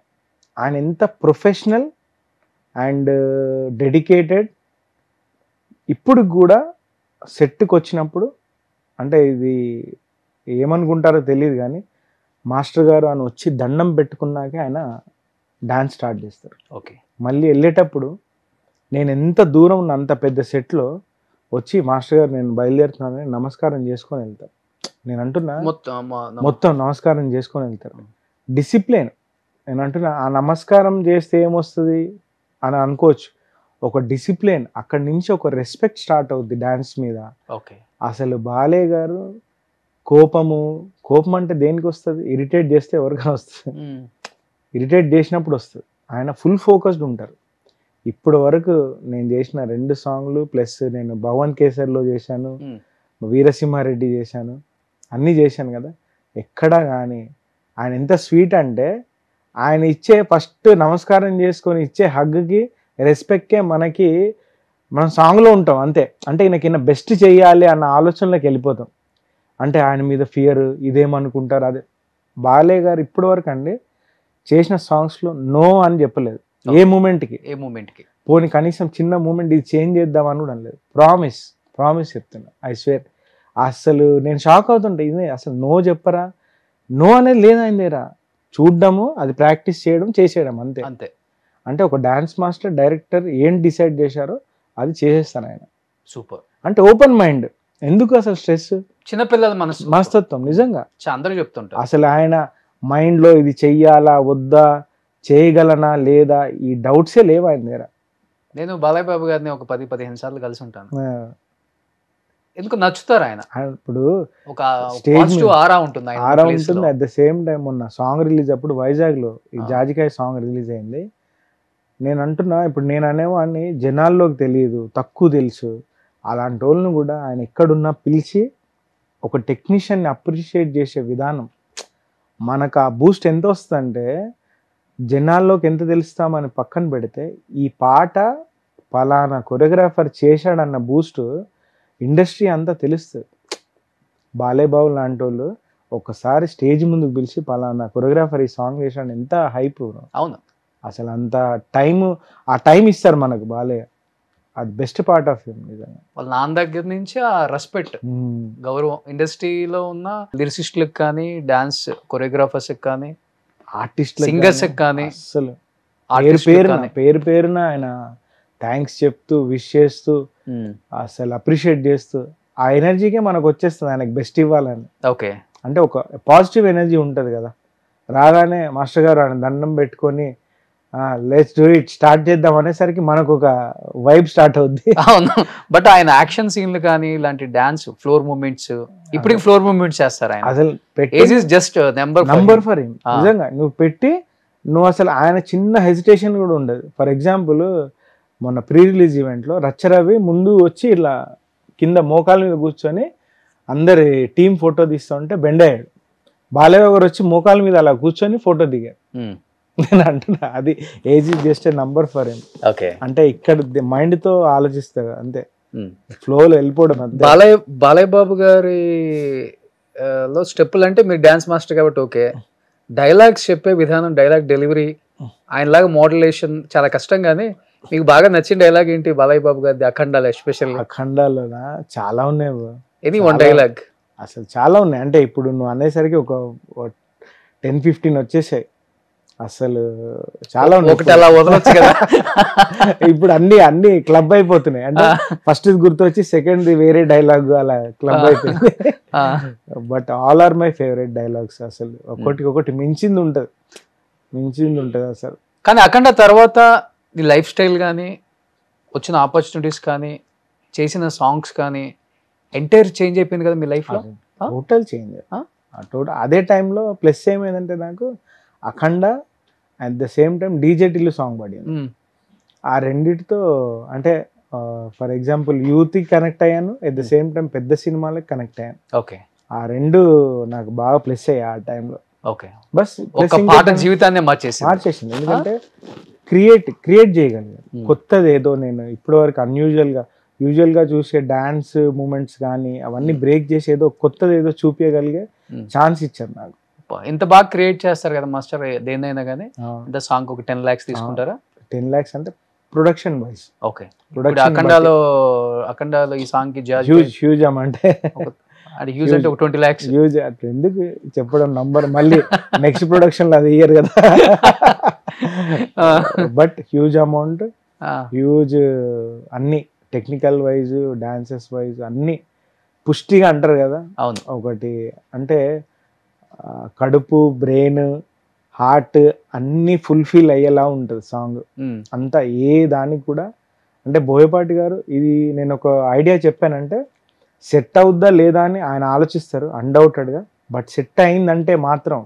ఆయన ఎంత ప్రొఫెషనల్ అండ్ డెడికేటెడ్. ఇప్పుడు కూడా సెట్కి వచ్చినప్పుడు, అంటే ఇది ఏమనుకుంటారో తెలియదు కానీ మాస్టర్ గారు అని వచ్చి దండం పెట్టుకున్నాకే ఆయన డాన్స్ స్టార్ట్ చేస్తారు. ఓకే. మళ్ళీ వెళ్ళేటప్పుడు నేను ఎంత దూరం ఉన్న అంత పెద్ద సెట్లో వచ్చి మాస్టర్ గారు నేను బయలుదేరుతున్నానని నమస్కారం చేసుకొని వెళ్తారు. నేను అంటున్నా మొత్తం నమస్కారం చేసుకొని వెళ్తారు. డిసిప్లిన్. నేను అంటున్నా ఆ నమస్కారం చేస్తే ఏమొస్తుంది అని అనుకోవచ్చు. ఒక డిసిప్లిన్, అక్కడి నుంచి ఒక రెస్పెక్ట్ స్టార్ట్ అవుద్ది డాన్స్ మీద. ఓకే. అసలు బాలే గారు కోపం అంటే దేనికి వస్తుంది? ఇరిటేట్ చేస్తే ఎవరికైనా వస్తుంది. ఇరిటేట్ చేసినప్పుడు వస్తుంది. ఆయన ఫుల్ ఫోకస్డ్ ఉంటారు. ఇప్పుడు వరకు నేను చేసిన 2 సాంగ్లు ప్లస్ నేను భవన్ కేసర్లో చేశాను, వీరసింహారెడ్డి చేశాను, అన్నీ చేశాను కదా. ఎక్కడా కానీ ఆయన ఎంత స్వీట్ అంటే ఆయన ఇచ్చే ఫస్ట్ నమస్కారం చేసుకొని ఇచ్చే హగ్కి రెస్పెక్ట్కే మనం సాంగ్లో ఉంటాం అంతే. అంటే ఈయన బెస్ట్ చేయాలి అన్న ఆలోచనలోకి వెళ్ళిపోతాం. అంటే ఆయన మీద ఫియర్, ఇదేమనుకుంటారు అదే. బాలే గారు ఇప్పటి వరకు అండి చేసిన సాంగ్స్లో నో అని చెప్పలేదు. ఏ మూమెంట్కి పోనీ కనీసం చిన్న మూమెంట్ ఇది చేంజ్ చేద్దామని కూడా అనలేదు. ప్రామిస్ చెప్తున్నా, ఐ స్వేర్. అసలు నేను షాక్ అవుతుంటా, ఇది అసలు నో చెప్పరా? నో అనేది లేదు ఆయన దగ్గర. చూడడము, అది ప్రాక్టీస్ చేయడం, చేసేయడం అంతే. అంటే ఒక డాన్స్ మాస్టర్, డైరెక్టర్ ఏం డిసైడ్ చేశారో అది చేసేస్తాను ఆయన. సూపర్. అంటే ఓపెన్ మైండ్. ఎందుకు అసలు స్ట్రెస్? చిన్నపిల్లల మనస్తత్వం నిజంగా అందరూ చెప్తుంటారు. అసలు ఆయన మైండ్లో ఇది చెయ్యాలా వద్దా, చేయగలనా లేదా, ఈ డౌట్సే లేవు ఆయన దగ్గర. నేను బాలయ్య బాబు గారిని ఒక 10-15 సార్లు కలిసి ఉంటాను. ఎందుకు నచ్చుతారు ఆయన. ఇప్పుడు ఒక పాజిటివ్ ఆరా ఉంటుంది. అట్ ద సేమ్ టైం మొన్న సాంగ్ రిలీజ్ అప్పుడు వైజాగ్లో ఈ జాజికాయ సాంగ్ రిలీజ్ అయింది. నేను అంటున్నా, ఇప్పుడు నేను అనేవాడిని జనాల్లోకి తెలియదు, తక్కువ తెలుసు, అలాంటి వాళ్ళని కూడా ఆయన ఎక్కడున్నా పిలిచి ఒక టెక్నీషియన్ని అప్రిషియేట్ చేసే విధానం. మనకు ఆ బూస్ట్ ఎంత వస్తుందంటే, జనాల్లోకి ఎంత తెలుస్తామని పక్కన పెడితే ఈ పాట పలానా కొరియోగ్రాఫర్ చేశాడన్న బూస్ట్ ఇండస్ట్రీ అంతా తెలుస్తుంది. బాలయ్య బాబు లాంటి వాళ్ళు ఒకసారి స్టేజ్ ముందుకు పిలిచి పలానా కొరియోగ్రాఫర్ ఈ సాంగ్ చేశాడు, ఎంత హైప్. అవును, అసలు అంత ఆ టైం ఇస్తారు మనకు బాలయ్య. అది బెస్ట్ పార్ట్ ఆఫ్ హిమ్ నిజంగా. వాళ్ళ నాన్న దగ్గర నుంచి ఆ రెస్పెక్ట్, గౌరవం ఇండస్ట్రీలో ఉన్న లిరిసిస్టులకు కానీ, డాన్స్ కొరియోగ్రాఫర్స్కి కానీ, ఆర్టిస్ట్ సింగర్స్కి కానీ, అసలు పేరు పేరున ఆయన థ్యాంక్స్ చెప్తూ, విష్ చేస్తూ, అసలు అప్రిషియేట్ చేస్తూ, ఆ ఎనర్జీకే మనకు వచ్చేస్తుంది ఆయనకు బెస్ట్ ఇవ్వాలని. ఓకే. అంటే ఒక పాజిటివ్ ఎనర్జీ ఉంటుంది కదా. రాగానే మాస్టర్ గారు ఆయన దండం పెట్టుకొని లెట్స్ డూ ఇట్ స్టార్ట్ చేద్దాం అనేసరికి మనకు ఒక వైబ్ స్టార్ట్ అవుద్ది. అవును. బట్ ఆయన యాక్షన్ సీన్లు కానీ ఇలాంటి డాన్స్ ఫ్లోర్ మూమెంట్స్, ఇప్పటికి ఫ్లోర్ మూమెంట్స్ చేస్తారు ఆయన. అసలు జస్ట్ నంబర్ ఫర్ హిమ్. నిజంగా నువ్వు అసలు ఆయన చిన్న హెసిటేషన్ కూడా ఉండదు. ఫర్ ఎగ్జాంపుల్ మొన్న ప్రీ రిలీజ్ ఈవెంట్లో రచ్చరవి ముందు వచ్చి ఇలా కింద మోకాల మీద కూర్చొని అందరి టీం ఫోటో తీస్తుంటే బెండ్ అయ్యాడు. బాలయ్య గారు వచ్చి మోకాల మీద అలా కూర్చొని ఫోటో దిగారు. నేను అంటున్నా, అది age is just a number for him. అంటే ఇక్కడ మైండ్ తో ఆలోచిస్తారు అంతే, ఫ్లోలో వెళ్ళిపోవడం అంతే. బాలయ్య బాబు గారి లో స్టెప్పులు అంటే మీరు డాన్స్ మాస్టర్ కాబట్టి ఓకే. డైలాగ్స్ చెప్పే విధానం, డైలాగ్ డెలివరీ, ఆయనలాగా మోడ్యులేషన్ చాలా కష్టం. కానీ మీకు బాగా నచ్చిన డైలాగ్ ఏంటి బాలయ్య బాబు గారి అఖండాలో? ఎస్పెషల్ అఖండాలోనా చాలా ఉన్నాయి. Any one dialogue? అసలు చాలా ఉన్నాయి. అంటే ఇప్పుడు నువ్వు అనేసరికి ఒక 10-15 వచ్చేసాయి. అసలు చాలా ఉన్నాయి. ఒకటి అలా వదలొచ్చు కదా. ఇప్పుడు అన్ని క్లబ్ అయిపోతున్నాయి. అంటే ఫస్ట్ గుర్తొచ్చి సెకండ్ వేరే డైలాగ్ అలా క్లబ్ అయిపోయింది. But all are my favourite dialogues. అసలు ఒకటి మించింది ఉంటుంది అసలు. కానీ అఖండ తర్వాత నీ లైఫ్ స్టైల్ కానీ, వచ్చిన ఆపర్చునిటీస్ కానీ, చేసిన సాంగ్స్ కానీ ఎంటైర్ చేంజ్ అయిపోయింది కదా మీ లైఫ్లో? Total change. అదే టైంలో ప్లస్ ఏమైందంటే నాకు Akhanda at the same time DJ Tillu song పడింది. ఆ రెండిటితో అంటే ఫర్ ఎగ్జాంపుల్ యూత్కి కనెక్ట్ అయ్యాను, అట్ ద సేమ్ టైం పెద్ద సినిమాలకు కనెక్ట్ అయ్యాను. ఓకే. ఆ రెండు నాకు బాగా ప్లస్ అయ్యాయి ఆ టైంలో. ఓకే. బస్ జీవితాన్ని మార్చేసింది. ఎందుకంటే క్రియేట్ చేయగలిగాను కొత్తది ఏదో. నేను ఇప్పటి వరకు యూజువల్గా చూసే డాన్స్ మూమెంట్స్ కానీ అవన్నీ బ్రేక్ చేసి ఏదో కొత్తది ఏదో చూపించగలిగే ఛాన్స్ ఇచ్చారు నాకు. ఇంత బాగా క్రియేట్ చేస్తారు కదా మాస్టర్, దేనైనా కానీ. ఇంత సాంగ్ ఒక 10 lakhs తీసుకుంటారా? 10 lakhs అంటే ప్రొడక్షన్ వైజ్. ఓకే. అఖండాలో ఈ సాంగ్ కి హ్యూజ్ అమౌంట్. అది హ్యూజ్ అంటే ఒక 20 lakhs. హ్యూజ్ అట్లా ఎందుకు చెప్పడం నంబర్, మళ్ళీ నెక్స్ట్ ప్రొడక్షన్ లో అది ఇయ్యరు కదా. బట్ హ్యూజ్ అమౌంట్, హ్యూజ్ అన్ని టెక్నికల్ వైజ్, డాన్సెస్ వైజ్ అన్ని పుష్టిగా అంటారు కదా. అవును. ఒకటి అంటే కడుపు, బ్రెయిన్, హార్ట్ అన్ని ఫుల్ఫిల్ అయ్యేలా ఉంటుంది సాంగ్ అంతా. ఏ దానికి కూడా అంటే బోయపాటి గారు ఇది నేను ఒక ఐడియా చెప్పానంటే సెట్ అవుద్దా లేదా అని ఆయన ఆలోచిస్తారు అన్డౌటెడ్గా. బట్ సెట్ అయిందంటే మాత్రం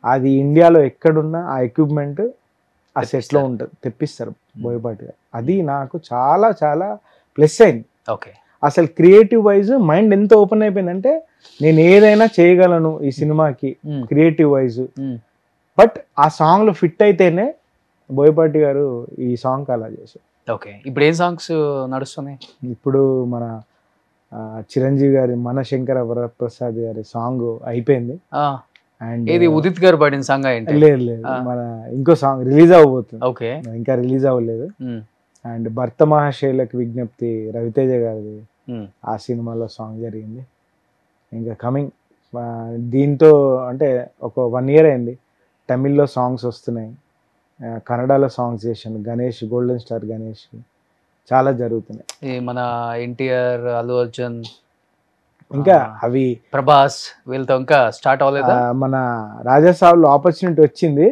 అది ఇండియాలో ఎక్కడున్నా ఆ ఎక్విప్మెంట్ ఆ సెట్లో ఉంటుంది, తెప్పిస్తారు బోయపాటి గారు. అది నాకు చాలా చాలా ప్లస్ అయింది. ఓకే. అసలు క్రియేటివ్ వైజ్ మైండ్ ఎంత ఓపెన్ అయిపోయిందంటే నేను ఏదైనా చేయగలను ఈ సినిమాకి క్రియేటివ్ వైజ్. బట్ ఆ సాంగ్లో ఫిట్ అయితేనే బోయపాటి గారు ఈ సాంగ్ అలా చేశారు. ఓకే. ఇప్పుడు ఏం సాంగ్స్ నడుస్తున్నాయి? ఇప్పుడు మన చిరంజీవి గారి మనశంకర వరప్రసాద్ గారి సాంగ్ అయిపోయింది. అండ్ ఇది ఉదిత్ గారు పాడిన సాంగ్ ఏంటి? లేదు లేదు, మన ఇంకో సాంగ్ రిలీజ్ అవ్వబోతుంది. ఓకే. ఇంకా రిలీజ్ అవ్వలేదు. అండ్ భర్త మహాశైలకు విజ్ఞప్తి రవితేజ గారిది, ఆ సినిమాలో సాంగ్ జరిగింది. ఇంకా కమింగ్ దీంతో అంటే ఒక 1 year అయింది. తమిళ్లో సాంగ్స్ వస్తున్నాయి, కన్నడలో సాంగ్స్ చేశాను. గణేష్, గోల్డెన్ స్టార్ గణేష్ చాలా జరుగుతున్నాయి. మన ఎన్టీఆర్, అల్లు అర్జున్, ఇంకా అవి ప్రభాస్ వీళ్ళతో ఇంకా స్టార్ట్ అవ్వలేదా? మన రాజాసాబ్లో ఆపర్చునిటీ వచ్చింది,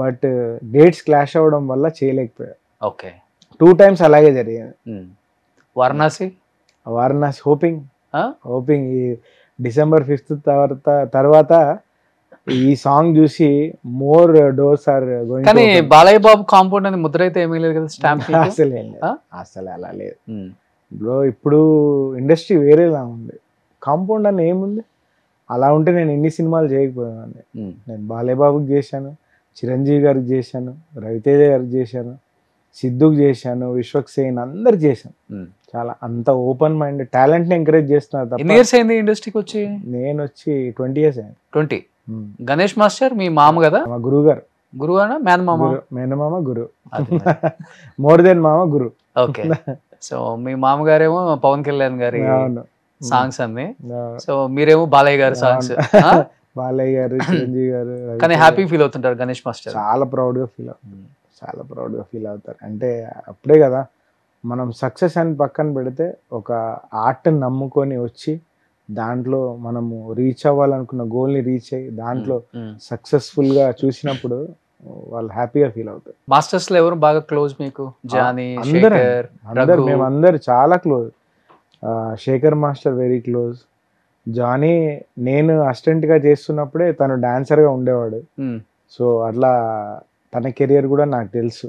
బట్ డేట్స్ క్లాష్ అవ్వడం వల్ల చేయలేకపోయారు. ఓకే. 2 times అలాగే జరిగింది. వారణాసి హోపింగ్ ఈ December 5th తర్వాత ఈ సాంగ్ చూసి మోర్ డోర్స్ ఆర్ గోయింగ్. కానీ బాలయ్య బాబు కాంపౌండ్ అని ముద్ర అయితే ఏమీ లేదు కదా స్టాంప్? అసలు అలా లేదు బ్రో. ఇప్పుడు ఇండస్ట్రీ వేరేలా ఉంది. కాంపౌండ్ అని ఏముంది? అలా ఉంటే నేను ఎన్ని సినిమాలు చేయకపోయాను. నేను బాలయ్య బాబుకి చేశాను, చిరంజీవి గారికి చేశాను, రవితేజ గారికి చేశాను, సిద్ధుకి చేశాను, విశ్వక్ సేన్ అందరికి చేశాను. చాలా అంత ఓపెన్ మైండ్ టాలెంట్ ని ఎంకరేజ్ చేస్తున్నారు. ఎన్ని ఇయర్స్ అయింది ఇండస్ట్రీకి వచ్చి? నేను వచ్చి 20 years అయింది. 20. గణేష్ మాస్టర్ మీ మామ కదా? మా గురువు గారు. గురువు అన్న మేనమామ గురు, మోర్ దెన్ మామ గురు. ఓకే. సో మీ మామగారేమో పవన్ కళ్యాణ్ గారి సాంగ్స్ అన్ని, సో మీరేమో బాలయ్య గారి సాంగ్స్. బాలయ్య గారు, చిరంజీవి గారు. కానీ హ్యాపీ ఫీల్ అవుతుంటారు గణేష్ మాస్టర్? చాలా ప్రౌడ్ గా ఫీల్ అవుతారు. అంటే అప్పుడే కదా మనం సక్సెస్ అని పక్కన పెడితే ఒక ఆర్ట్ని నమ్ముకొని వచ్చి దాంట్లో మనము రీచ్ అవ్వాలనుకున్న గోల్ని రీచ్ అయ్యి దాంట్లో సక్సెస్ఫుల్ గా చూసినప్పుడు వాళ్ళు హ్యాపీగా ఫీల్ అవుతారు. మాస్టర్స్ లో ఎవరు బాగా క్లోజ్ మీకు? జానీ, అందరు మేమందరు చాలా close. Shekhar master very close. Jani నేను అసిస్టెంట్ గా చేస్తున్నప్పుడే తను డాన్సర్ గా ఉండేవాడు. సో అట్లా తన కెరియర్ కూడా నాకు తెలుసు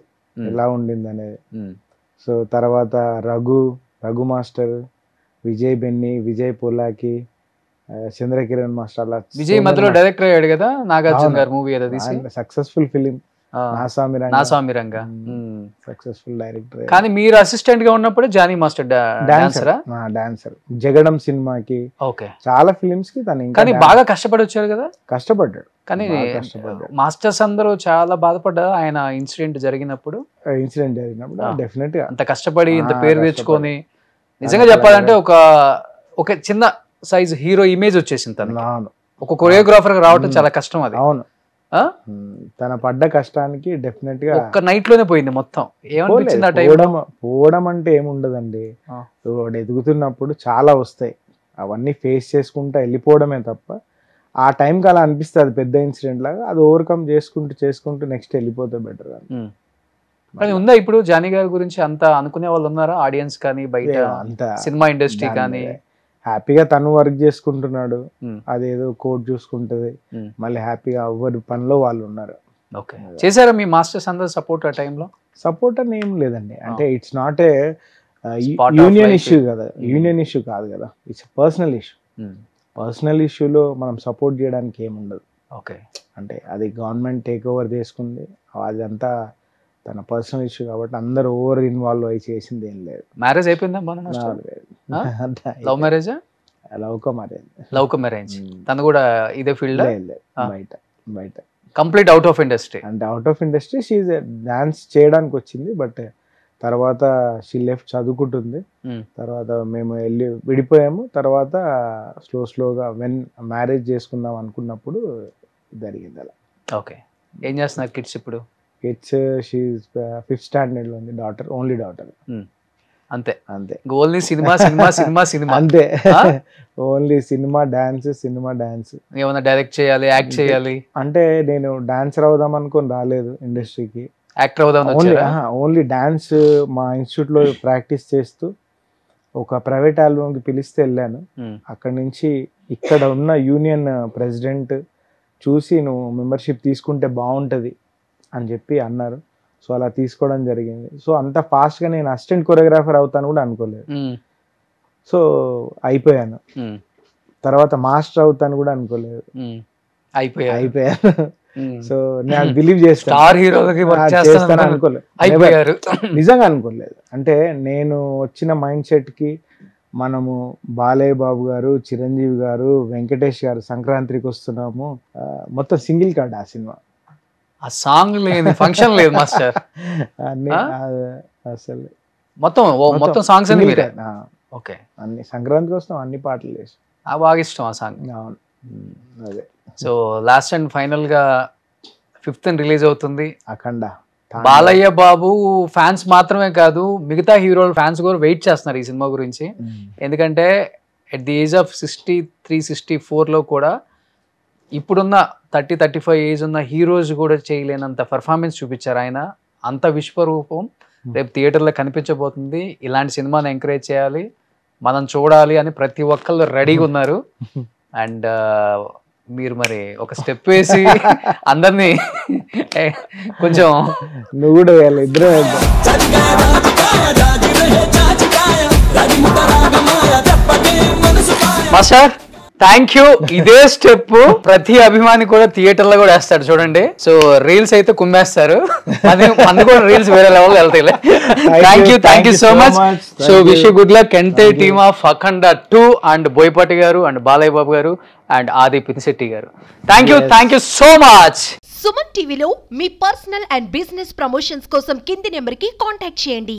ఎలా ఉండింది అనేది. సో తర్వాత Raghu master, Vijay Benny, Vijay Polaki, Chandrakiran master. అలా విజయ్ మధ్యలో డైరెక్టర్ అయ్యాడు కదా నాగార్జున గారి మూవీ ఏదో తీసి. Successful film Naa Saami Ranga, successful director. కానీ మీరు అసిస్టెంట్ గా ఉన్నప్పుడు జానీ మాస్టర్ డాన్సర్. జగడం సినిమాకి, చాలా ఫిలిమ్స్ కి తను. కానీ బాగా కష్టపడి వచ్చారు కదా? కష్టపడ్డాడు. కానీ మాస్టర్స్ అందరూ చాలా బాధపడ్డారు ఆయన ఇన్సిడెంట్ జరిగినప్పుడు. డెఫినెట్ గా అంత కష్టపడి ఇంత పేరు తెచ్చుకొని, నిజంగా చెప్పాలంటే ఒక చిన్న సైజ్ హీరో ఇమేజ్ వచ్చేసింది తనకి. ఒక కొరియోగ్రాఫర్ గా రావటం చాలా కష్టం అది. అవును. తన పడ్డ కష్టానికి డెఫినెట్ గా ఒక్క నైట్ లోనే పోయింది మొత్తం. పోవడం అంటే ఏముండదండి. ఎదుగుతున్నప్పుడు చాలా వస్తాయి, అవన్నీ ఫేస్ చేసుకుంటా వెళ్ళిపోవడమే తప్ప ఆ టైంకి అలా అనిపిస్తుంది పెద్ద ఇన్సిడెంట్ లాగా. అది ఓవర్కమ్ చేసుకుంటూ నెక్స్ట్ వెళ్ళిపోతే బెటర్. కానీ ఉందా ఇప్పుడు జానీ గారి గురించి అంత అనుకునే వాళ్ళు ఉన్నారా? ఆడియన్స్ కానీ బయట అంత సినిమా ఇండస్ట్రీ కానీ? హ్యాపీగా తను వర్క్ చేసుకుంటున్నాడు, అదేదో కోడ్ చూసుకుంటది, మళ్ళీ హ్యాపీగా ఎవరి పనిలో వాళ్ళు ఉన్నారు. ఓకే. చేశారా మీ మాస్టర్స్ అందరూ సపోర్ట్ ఆ టైంలో? సపోర్ట్ అని ఏం లేదండి. అంటే it's not A union issue కదా, యూనియన్ ఇష్యూ కాదు కదా, ఇట్స్ పర్సనల్ ఇష్యూ. పర్సనల్ ఇష్యూలో మనం సపోర్ట్ చేయడానికి ఏముండదు. ఓకే. అంటే అది గవర్నమెంట్ టేక్ ఓవర్ చేసుకుంది, అదంతా తన పర్సనల్ ఇష్యూ కాబట్టి అందరూ ఓవర్ ఇన్వాల్వ్ అయ్యి చేసింది ఏం లేదు. మ్యారేజ్ అయిపోయిందా? Love marriage? Love come marriage. తను కూడా ఇదే ఫీల్డ్? బయట కంప్లీట్ అవుట్ ఆఫ్ ఇండస్ట్రీ. అంటే out of industry she dance చేయడానికి వచ్చింది, బట్ తర్వాత షీ లెఫ్ట్ చదువుకుంటుంది. Hmm. తర్వాత మేము వెళ్ళి విడిపోయాము. తర్వాత స్లోగా మ్యారేజ్ చేసుకుందాం అనుకున్నప్పుడు జరిగింది అలా. ఓకే, ఏం చేస్తున్నారు కిడ్స్ ఇప్పుడు? కిడ్స్ షీ 5th స్టాండర్డ్ లో ఉంది, డాటర్, ఓన్లీ డాటర్. అంతే అంతే ఓన్లీ సినిమా సినిమా సినిమా సినిమా అంతే. ఓన్లీ సినిమా డాన్స్. ఏమైనా డైరెక్ట్ చేయాలి, యాక్ట్ చేయాలి అంటే నేను డాన్సర్ అవుదాం అనుకొని రాలేదు ఇండస్ట్రీకి. యాక్టర్ అవుదాం ఓన్లీ డాన్స్ మా ఇన్స్టిట్యూట్ లో ప్రాక్టీస్ చేస్తూ ఒక ప్రైవేట్ ఆల్బమ్కి పిలిస్తే వెళ్ళాను. అక్కడి నుంచి ఇక్కడ ఉన్న యూనియన్ ప్రెసిడెంట్ చూసి నువ్వు మెంబర్షిప్ తీసుకుంటే బాగుంటుంది అని చెప్పి అన్నారు. సో అలా తీసుకోవడం జరిగింది. సో అంత ఫాస్ట్గా నేను అసిస్టెంట్ కొరియోగ్రాఫర్ అవుతాను కూడా అనుకోలేదు. సో అయిపోయాను. తర్వాత మాస్టర్ అవుతాను కూడా అనుకోలేదు. అయిపోయాను. సో నేను బిలీవ్ చేస్తాను అనుకోలేదు, నిజంగా అనుకోలేదు. అంటే నేను వచ్చిన మైండ్ సెట్ కి మనము బాలయ్య బాబు గారు, చిరంజీవి గారు, వెంకటేష్ గారు సంక్రాంతికి వస్తున్నాము, మొత్తం సింగిల్ కార్డ్ ఆ సినిమా. ఆ సాంగ్ లేని ఫంక్షన్ లేదు మాస్టర్. అన్ని అసలు మొత్తం సాంగ్స్ అన్ని మీరే? ఓకే, అన్ని సంక్రాంతికి వస్తాం, అన్ని పాటలు వేసి బాగా ఇష్టం ఆ సాంగ్. అవును, అదే. సో లాస్ట్ అండ్ ఫైనల్ గా 5th రిలీజ్ అవుతుంది అఖండ. బాలయ్య బాబు ఫ్యాన్స్ మాత్రమే కాదు, మిగతా హీరోల ఫ్యాన్స్ కూడా వెయిట్ చేస్తున్నారు ఈ సినిమా గురించి. ఎందుకంటే ఎట్ ది ఏజ్ ఆఫ్ 63-64 కూడా ఇప్పుడున్న 30-35 ఏజ్ ఉన్న హీరోస్ కూడా చేయలేనంత పర్ఫార్మెన్స్ చూపించారు ఆయన. అంత విశ్వరూపం రేపు థియేటర్లో కనిపించబోతుంది. ఇలాంటి సినిమాని ఎంకరేజ్ చేయాలి, మనం చూడాలి అని ప్రతి ఒక్కళ్ళు రెడీగా ఉన్నారు. అండ్ మీరు మరి ఒక స్టెప్ వేసి అందరినీ కొంచెం నువ్వు కూడా వేయాలి, ఇద్దరు మాస్టర్. Thank you. ఇదే స్టెప్ ప్రతి అభిమాని కూడా థియేటర్ లో కూడా వేస్తాడు చూడండి. సో రీల్స్ అయితే కుమ్మేస్తారు, మంది కూడా రీల్స్ వేరే లెవెల్ వెళ్తాయి. Thank you so much. So wish you good luck entire team of Akhanda 2 and Boyapati గారు అండ్ బాలయ్య బాబు గారు అండ్ ఆది పినిశెట్టి గారు. Thank you so much. Suman టీవీలో మీ పర్సనల్ అండ్ బిజినెస్ ప్రమోషన్స్ కోసం కింది నెంబర్ కి కాంటాక్ట్ చేయండి.